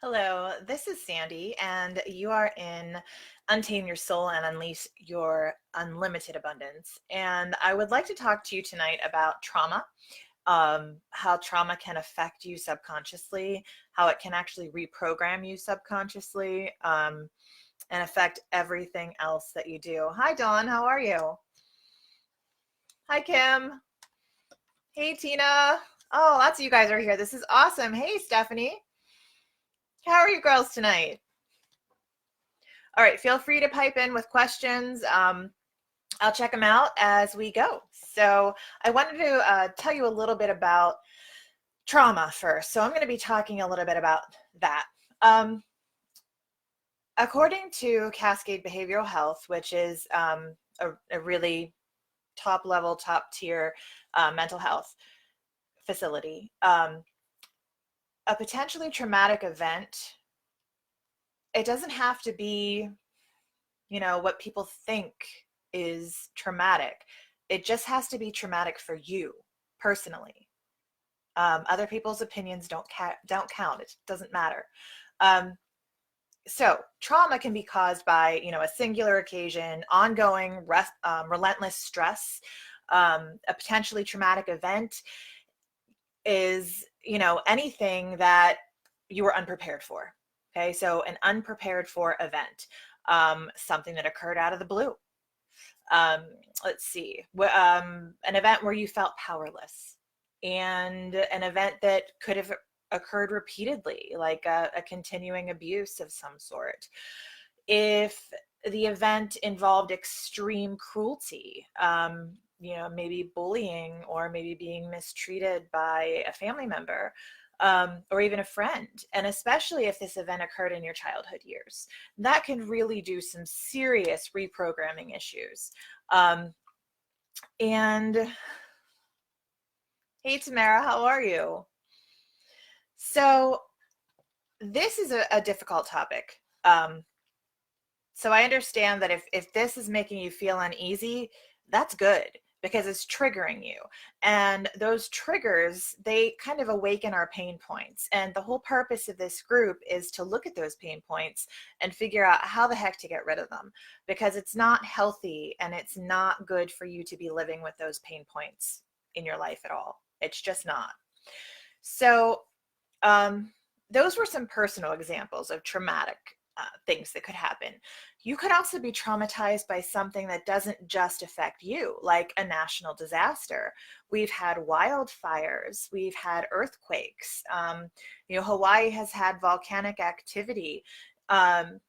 Hello, this is Sandy, and you are in Untain Your Soul and Unleash Your Unlimited Abundance. And I would like to talk to you tonight about trauma, how trauma can affect you subconsciously, how it can actually reprogram you subconsciously, and affect everything else that you do. Hi, Dawn, how are you? Hi, Kim. Hey, Tina. Oh, lots of you guys are here. This is awesome. Hey, Stephanie. How are you girls tonight? All right, feel free to pipe in with questions. I'll check them out as we go. So I wanted to tell you a little bit about trauma first. So I'm going to be talking a little bit about that. Um, According to Cascade Behavioral Health, which is a really top level, top tier mental health facility, a potentially traumatic event, it doesn't have to be, what people think is traumatic. It just has to be traumatic for you personally. Other people's opinions don't count. It doesn't matter. Um, so trauma can be caused by a singular occasion, ongoing, relentless stress. A potentially traumatic event is anything that you were unprepared for. Okay, so an unprepared for event, something that occurred out of the blue. um, let's see, an event where you felt powerless, and an event that could have occurred repeatedly, like a continuing abuse of some sort. If the event involved extreme cruelty, maybe bullying, or maybe being mistreated by a family member, or even a friend, and especially if this event occurred in your childhood years, that can really do some serious reprogramming issues. Um, and hey, Tamara, how are you? So, this is a difficult topic. So I understand that if this is making you feel uneasy, that's good, because it's triggering you. And those triggers, they kind of awaken our pain points. And the whole purpose of this group is to look at those pain points and figure out how the heck to get rid of them, because it's not healthy and it's not good for you to be living with those pain points in your life at all. It's just not. So, um, those were some personal examples of traumatic things that could happen. You could also be traumatized by something that doesn't just affect you, like a national disaster. We've had wildfires, we've had earthquakes. Hawaii has had volcanic activity. Um,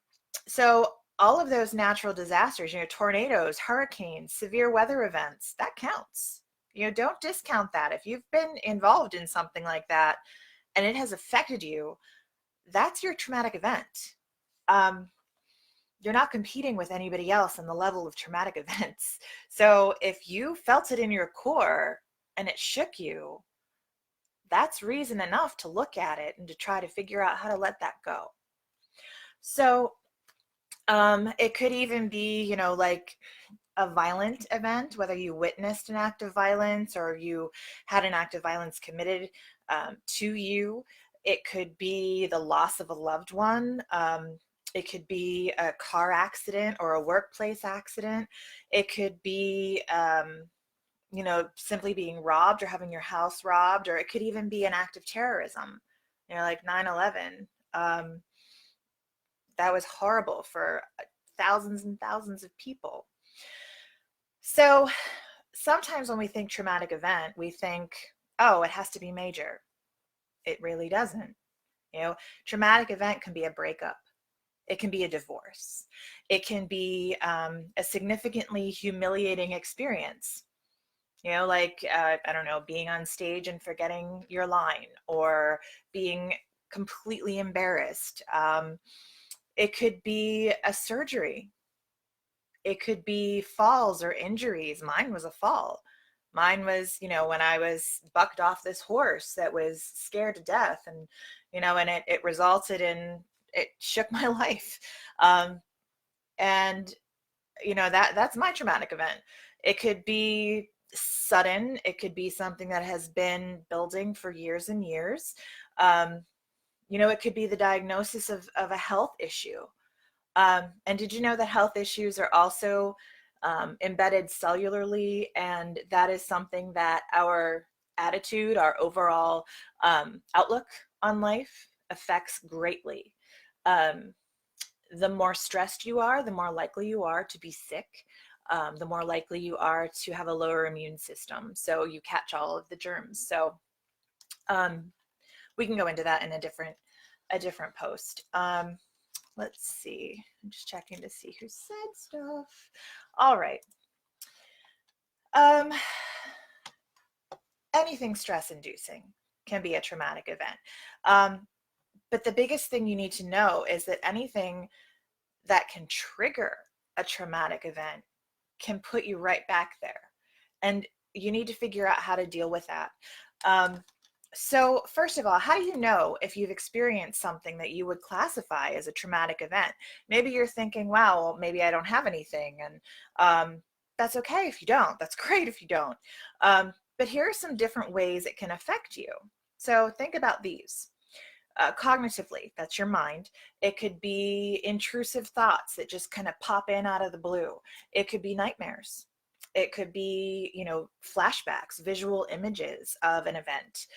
so all of those natural disasters, tornadoes, hurricanes, severe weather events, that counts. Don't discount that. If you've been involved in something like that and it has affected you, that's your traumatic event. Um, you're not competing with anybody else on the level of traumatic events. So if you felt it in your core and it shook you, that's reason enough to look at it and to try to figure out how to let that go. So it could even be, like a violent event, whether you witnessed an act of violence or you had an act of violence committed to you. It could be the loss of a loved one. It could be a car accident or a workplace accident. It could be, simply being robbed or having your house robbed, or it could even be an act of terrorism, like 9/11. That was horrible for thousands and thousands of people. So sometimes when we think traumatic event, we think, oh, it has to be major. It really doesn't. Traumatic event can be a breakup. It can be a divorce. It can be a significantly humiliating experience. Like, I don't know, being on stage and forgetting your line, or being completely embarrassed. It could be a surgery. It could be falls or injuries. Mine was a fall. Mine was, when I was bucked off this horse that was scared to death, and it resulted in, it shook my life. Um, and that's my traumatic event. It could be sudden. It could be something that has been building for years and years. Um, It could be the diagnosis of a health issue. And did you know that health issues are also embedded cellularly? And that is something that our attitude, our overall outlook on life affects greatly. Um, the more stressed you are, the more likely you are to be sick. The more likely you are to have a lower immune system. So you catch all of the germs. So um, we can go into that in a different post. Let's see. I'm just checking to see who said stuff. All right. Um, Anything stress inducing can be a traumatic event. But the biggest thing you need to know is that anything that can trigger a traumatic event can put you right back there. And you need to figure out how to deal with that. So first of all, how do you know if you've experienced something that you would classify as a traumatic event? Maybe you're thinking, wow, well, maybe I don't have anything. And that's okay if you don't. That's great if you don't. But here are some different ways it can affect you. So think about these. Cognitively, that's your mind. It could be intrusive thoughts that just kind of pop in out of the blue. It could be nightmares. It could be, flashbacks, visual images of an event.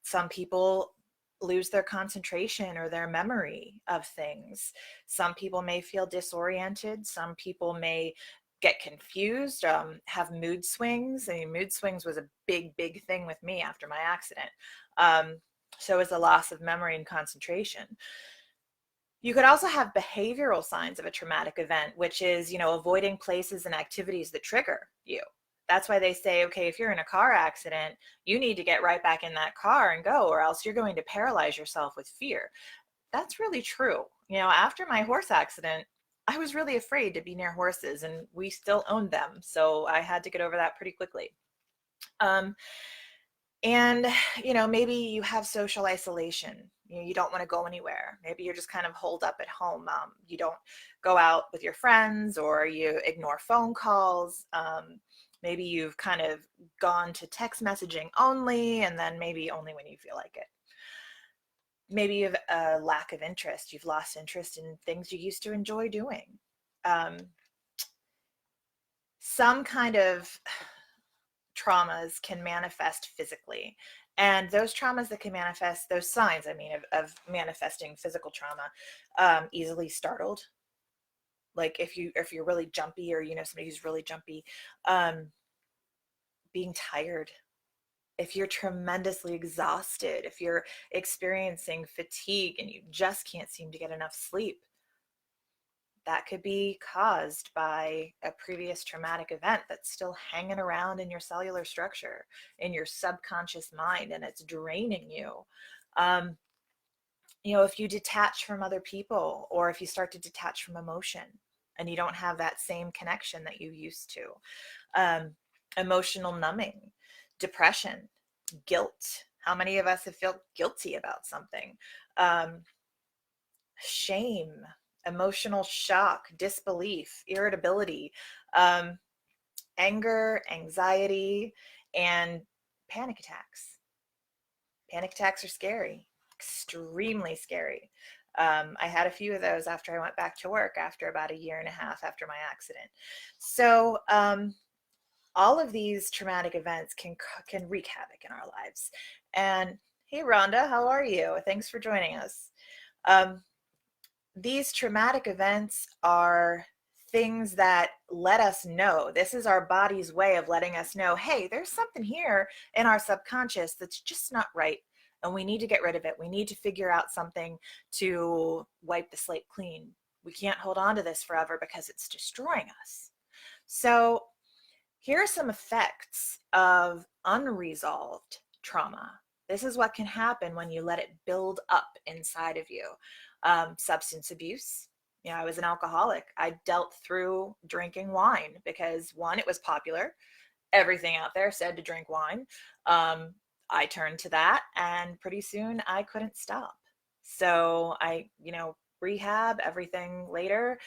Some people lose their concentration or their memory of things. Some people may feel disoriented. Some people may get confused, have mood swings. I mean, mood swings was a big thing with me after my accident. So is the loss of memory and concentration. You could also have behavioral signs of a traumatic event, which is, avoiding places and activities that trigger you. That's why they say, okay, if you're in a car accident, you need to get right back in that car and go, or else you're going to paralyze yourself with fear. That's really true. After my horse accident, I was really afraid to be near horses, and we still owned them. So I had to get over that pretty quickly. And, maybe you have social isolation. You don't want to go anywhere. Maybe you're just kind of holed up at home. You don't go out with your friends, or you ignore phone calls. Maybe you've kind of gone to text messaging only, and then maybe only when you feel like it. Maybe you have a lack of interest. You've lost interest in things you used to enjoy doing. Some kind of traumas can manifest physically, and those traumas that can manifest, those signs, I mean, of manifesting physical trauma, easily startled. Like if you're really jumpy, or somebody who's really jumpy, being tired, if you're tremendously exhausted, if you're experiencing fatigue and you just can't seem to get enough sleep, that could be caused by a previous traumatic event that's still hanging around in your cellular structure, in your subconscious mind, and it's draining you. If you detach from other people, or if you start to detach from emotion and you don't have that same connection that you used to, emotional numbing, depression, guilt. How many of us have felt guilty about something? Shame, emotional shock, disbelief, irritability, anger, anxiety, and panic attacks. Panic attacks are scary, extremely scary. I had a few of those after I went back to work after about a year and a half after my accident. So all of these traumatic events can wreak havoc in our lives. And hey, Rhonda, how are you? Thanks for joining us. These traumatic events are things that let us know. This is our body's way of letting us know, hey, there's something here in our subconscious that's just not right, and we need to get rid of it. We need to figure out something to wipe the slate clean. We can't hold on to this forever because it's destroying us. So here are some effects of unresolved trauma. This is what can happen when you let it build up inside of you. Substance abuse. I was an alcoholic. I dealt through drinking wine because, one, it was popular. Everything out there said to drink wine. I turned to that, and pretty soon I couldn't stop. So I, rehab, everything later,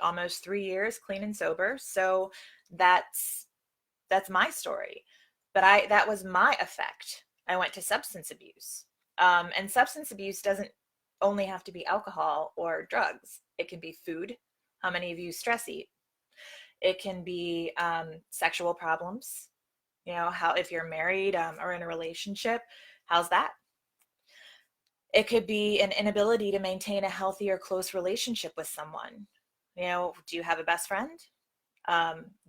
almost 3 years clean and sober. So that's my story. But that was my effect. I went to substance abuse. And substance abuse doesn't only have to be alcohol or drugs. It can be food. How many of you stress eat? It can be sexual problems. You know, how if you're married or in a relationship, how's that? It could be an inability to maintain a healthy or close relationship with someone. You know, do you have a best friend?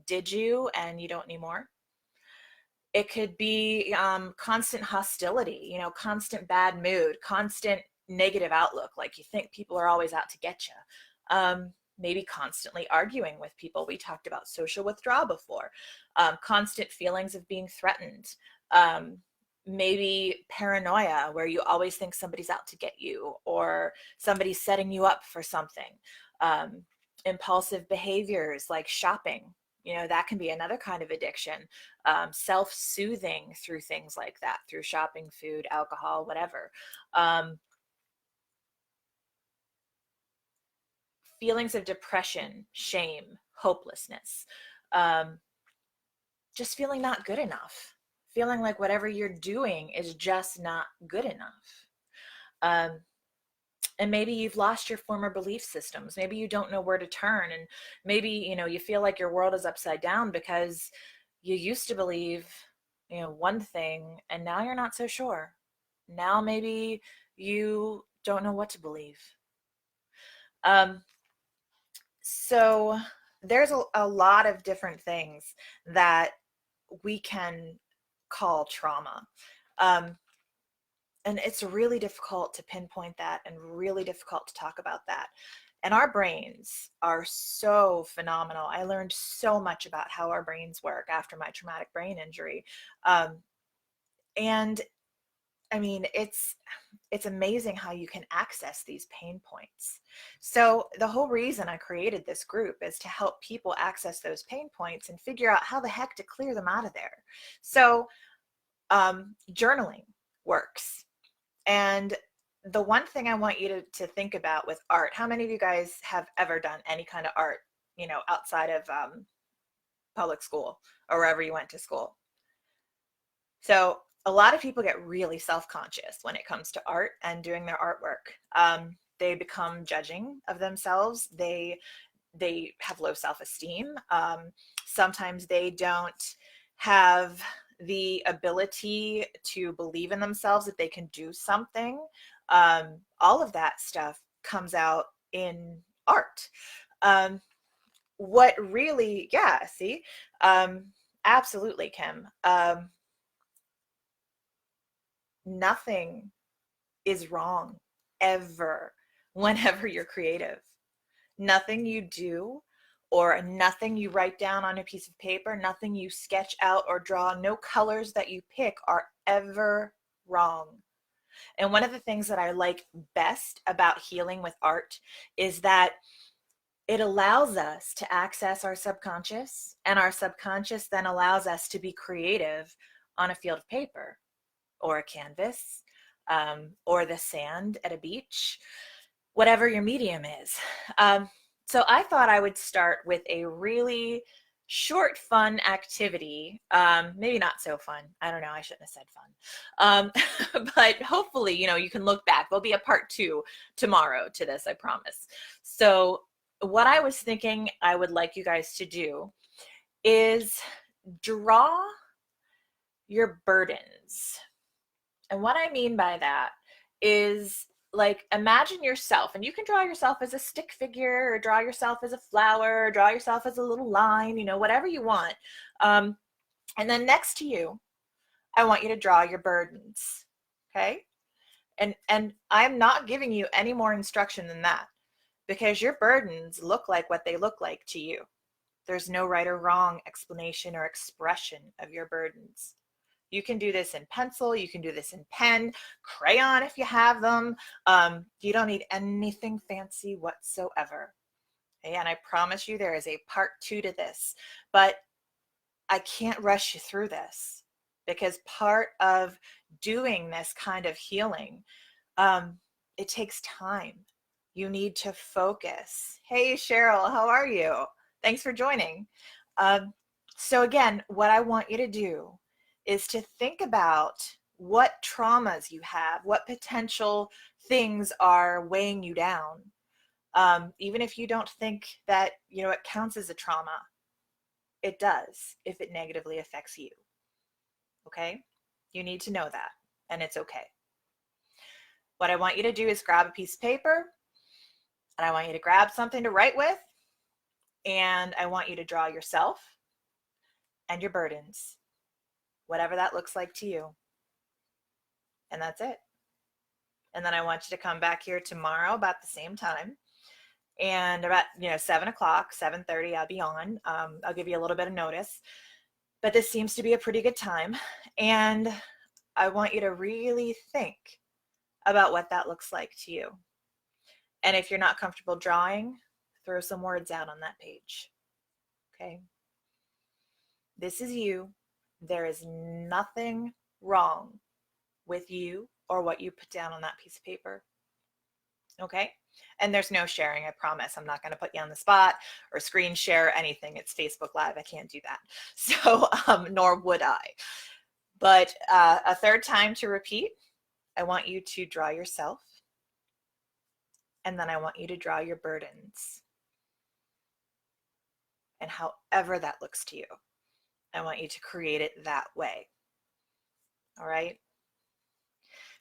Did you and you don't anymore? It could be constant hostility, you know, constant bad mood, constant negative outlook, like you think people are always out to get you. Maybe constantly arguing with people. We talked about social withdrawal before. Constant feelings of being threatened. Maybe paranoia, where you always think somebody's out to get you or somebody's setting you up for something. Impulsive behaviors like shopping, you know, that can be another kind of addiction. Self-soothing through things like that, through shopping, food, alcohol, whatever. Feelings of depression, shame, hopelessness. Just feeling not good enough, feeling like whatever you're doing is just not good enough. And maybe you've lost your former belief systems. Maybe you don't know where to turn, and maybe, you know, you feel like your world is upside down because you used to believe, you know, one thing and now you're not so sure. Now maybe you don't know what to believe. So there's a lot of different things that we can call trauma. And it's really difficult to pinpoint that and really difficult to talk about that. And our brains are so phenomenal. I learned so much about how our brains work after my traumatic brain injury. And I mean, it's amazing how you can access these pain points. So the whole reason I created this group is to help people access those pain points and figure out how the heck to clear them out of there. So journaling works. And the one thing I want you to think about with art, how many of you guys have ever done any kind of art, you know, outside of public school or wherever you went to school? So a lot of people get really self-conscious when it comes to art and doing their artwork. They become judging of themselves. They have low self-esteem. Sometimes they don't have the ability to believe in themselves that they can do something. All of that stuff comes out in art. What really, yeah, see, absolutely, Kim. Nothing is wrong ever whenever you're creative. Nothing you do or nothing you write down on a piece of paper, nothing you sketch out or draw, no colors that you pick are ever wrong. And one of the things that I like best about healing with art is that it allows us to access our subconscious, and our subconscious then allows us to be creative on a field of paper or a canvas or the sand at a beach, whatever your medium is. So I thought I would start with a really short, fun activity. Maybe not so fun. I don't know. I shouldn't have said fun. But hopefully, you know, you can look back. There'll be a part 2 tomorrow to this, I promise. So what I was thinking I would like you guys to do is draw your burdens. And what I mean by that is, like, imagine yourself, and you can draw yourself as a stick figure or draw yourself as a flower or draw yourself as a little line, you know, whatever you want. And then next to you, I want you to draw your burdens. Okay. And I'm not giving you any more instruction than that, because your burdens look like what they look like to you. There's no right or wrong explanation or expression of your burdens. You can do this in pencil, you can do this in pen, crayon if you have them. You don't need anything fancy whatsoever. Okay? And I promise you there is a part 2 to this, but I can't rush you through this, because part of doing this kind of healing, it takes time. You need to focus. Hey, Cheryl, how are you? Thanks for joining. So again, what I want you to do is to think about what traumas you have, what potential things are weighing you down. Even if you don't think that, it counts as a trauma, it does if it negatively affects you. Okay? You need to know that, and it's okay. What I want you to do is grab a piece of paper, and I want you to grab something to write with, and I want you to draw yourself and your burdens, whatever that looks like to you. And that's it. And then I want you to come back here tomorrow about the same time. And about 7 o'clock, 7:30, I'll be on. I'll give you a little bit of notice. But this seems to be a pretty good time. And I want you to really think about what that looks like to you. And if you're not comfortable drawing, throw some words out on that page. Okay? This is you. There is nothing wrong with you or what you put down on that piece of paper. Okay? And there's no sharing, I promise. I'm not going to put you on the spot or screen share anything. It's Facebook Live. I can't do that. So, nor would I. But a third time to repeat, I want you to draw yourself. And then I want you to draw your burdens. And however that looks to you, I want you to create it that way. All right?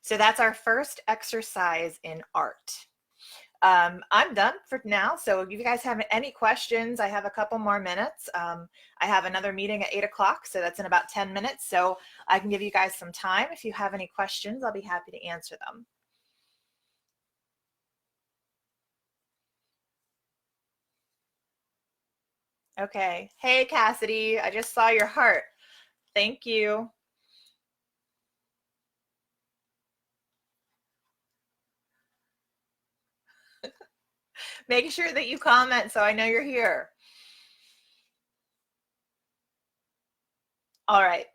So that's our first exercise in art. I'm done for now. So if you guys have any questions, I have a couple more minutes. I have another meeting at 8 o'clock, so that's in about 10 minutes. So I can give you guys some time. If you have any questions, I'll be happy to answer them. Okay. Hey, Cassidy, I just saw your heart. Thank you. Make sure that you comment so I know you're here. All right.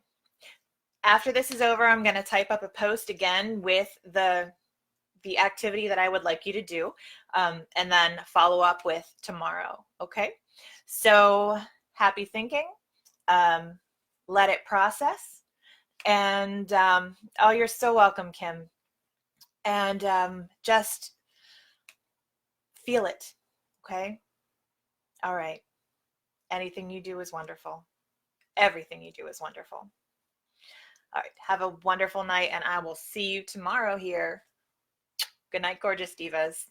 After this is over, I'm going to type up a post again with the activity that I would like you to do, and then follow up with tomorrow. Okay? So happy thinking. Let it process. And oh, you're so welcome, Kim. And just feel it. Okay? All right. Anything you do is wonderful. Everything you do is wonderful. All right. Have a wonderful night, and I will see you tomorrow here. Good night, gorgeous divas.